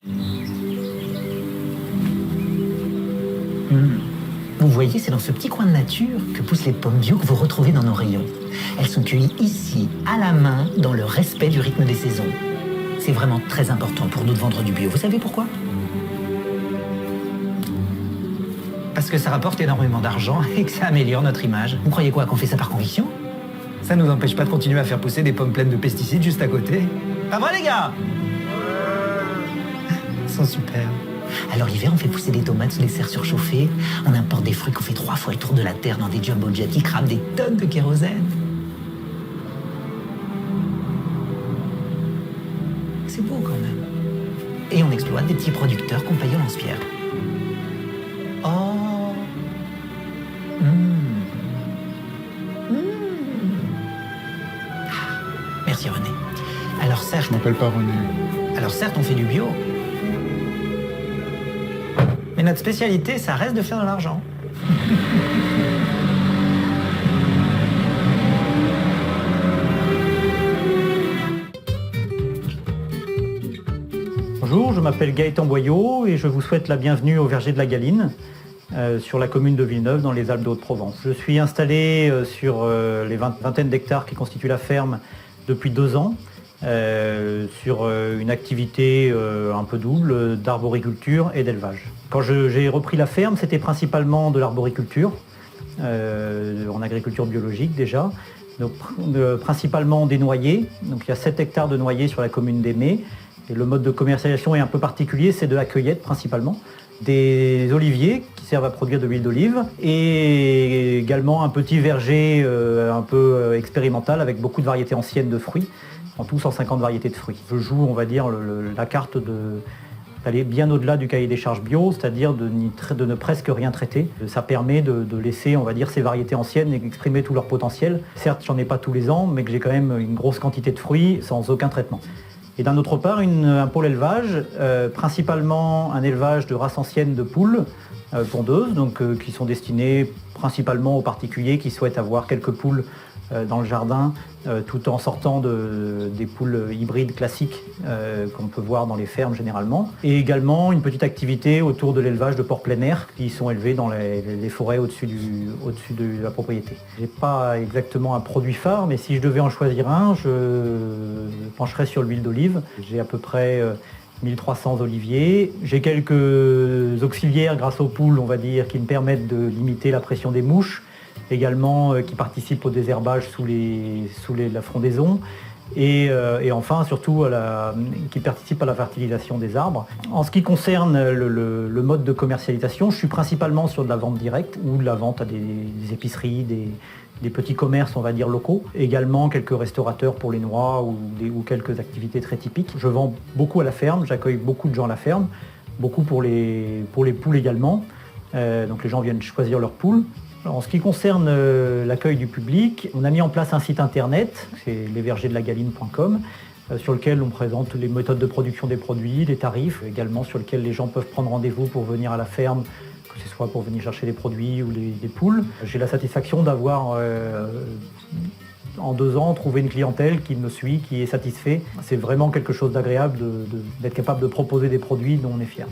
Vous voyez, c'est dans ce petit coin de nature que poussent les pommes bio que vous retrouvez dans nos rayons. Elles sont cueillies ici, à la main, dans le respect du rythme des saisons. C'est vraiment très important pour nous de vendre du bio. Vous savez pourquoi ? Parce que ça rapporte énormément d'argent et que ça améliore notre image. Vous croyez quoi, qu'on fait ça par conviction ? Ça nous empêche pas de continuer à faire pousser des pommes pleines de pesticides juste à côté. Pas vrai, les gars ? Ils sont super. Alors l'hiver, on fait pousser des tomates sous les serres surchauffées. On importe des fruits qu'on fait 3 fois le tour de la terre dans des jumbo jets qui crament des tonnes de kérosène. C'est beau quand même. Et on exploite des petits producteurs qu'on paye au lance-pierre. Oh. Merci René. Alors certes... Je m'appelle pas René. Alors certes, on fait du bio. Mais notre spécialité, ça reste de faire de l'argent. Bonjour, je m'appelle Gaëtan Boyot et je vous souhaite la bienvenue au verger de la Galine, sur la commune de Villeneuve, dans les Alpes de Haute-Provence. Je suis installé sur les vingtaine d'hectares qui constituent la ferme depuis 2 ans, sur une activité un peu double d'arboriculture et d'élevage. Quand j'ai repris la ferme, c'était principalement de l'arboriculture, en agriculture biologique déjà, donc, principalement des noyers. Donc il y a 7 hectares de noyers sur la commune d'Aimé. Et le mode de commercialisation est un peu particulier, c'est de la cueillette principalement. Des oliviers qui servent à produire de l'huile d'olive et également un petit verger un peu expérimental avec beaucoup de variétés anciennes de fruits, en tout 150 variétés de fruits. Je joue, on va dire, la carte d'aller bien au-delà du cahier des charges bio, c'est-à-dire de ne presque rien traiter. Ça permet de laisser, on va dire, ces variétés anciennes exprimer tout leur potentiel. Certes, j'en ai pas tous les ans, mais que j'ai quand même une grosse quantité de fruits sans aucun traitement. Et d'un autre part, un pôle élevage, principalement un élevage de races anciennes de poules pondeuses, donc, qui sont destinées principalement aux particuliers qui souhaitent avoir quelques poules dans le jardin, tout en sortant des poules hybrides classiques qu'on peut voir dans les fermes généralement. Et également une petite activité autour de l'élevage de porcs plein air qui sont élevés dans les forêts au-dessus de la propriété. J'ai pas exactement un produit phare, mais si je devais en choisir un, je pencherais sur l'huile d'olive. J'ai à peu près 1300 oliviers. J'ai quelques auxiliaires grâce aux poules, on va dire, qui me permettent de limiter la pression des mouches, également qui participent au désherbage sous la frondaison et enfin surtout qui participent à la fertilisation des arbres. En ce qui concerne le mode de commercialisation, je suis principalement sur de la vente directe ou de la vente à des épiceries, des petits commerces, on va dire, locaux. Également quelques restaurateurs pour les noix ou quelques activités très typiques. Je vends beaucoup à la ferme, j'accueille beaucoup de gens à la ferme, beaucoup pour les poules également. Donc les gens viennent choisir leurs poules. En ce qui concerne l'accueil du public, on a mis en place un site internet, c'est lesvergersdelagaline.com, sur lequel on présente les méthodes de production des produits, les tarifs, également sur lequel les gens peuvent prendre rendez-vous pour venir à la ferme, que ce soit pour venir chercher les produits ou les poules. J'ai la satisfaction d'avoir, en 2 ans, trouvé une clientèle qui me suit, qui est satisfait. C'est vraiment quelque chose d'agréable d'être capable de proposer des produits dont on est fier.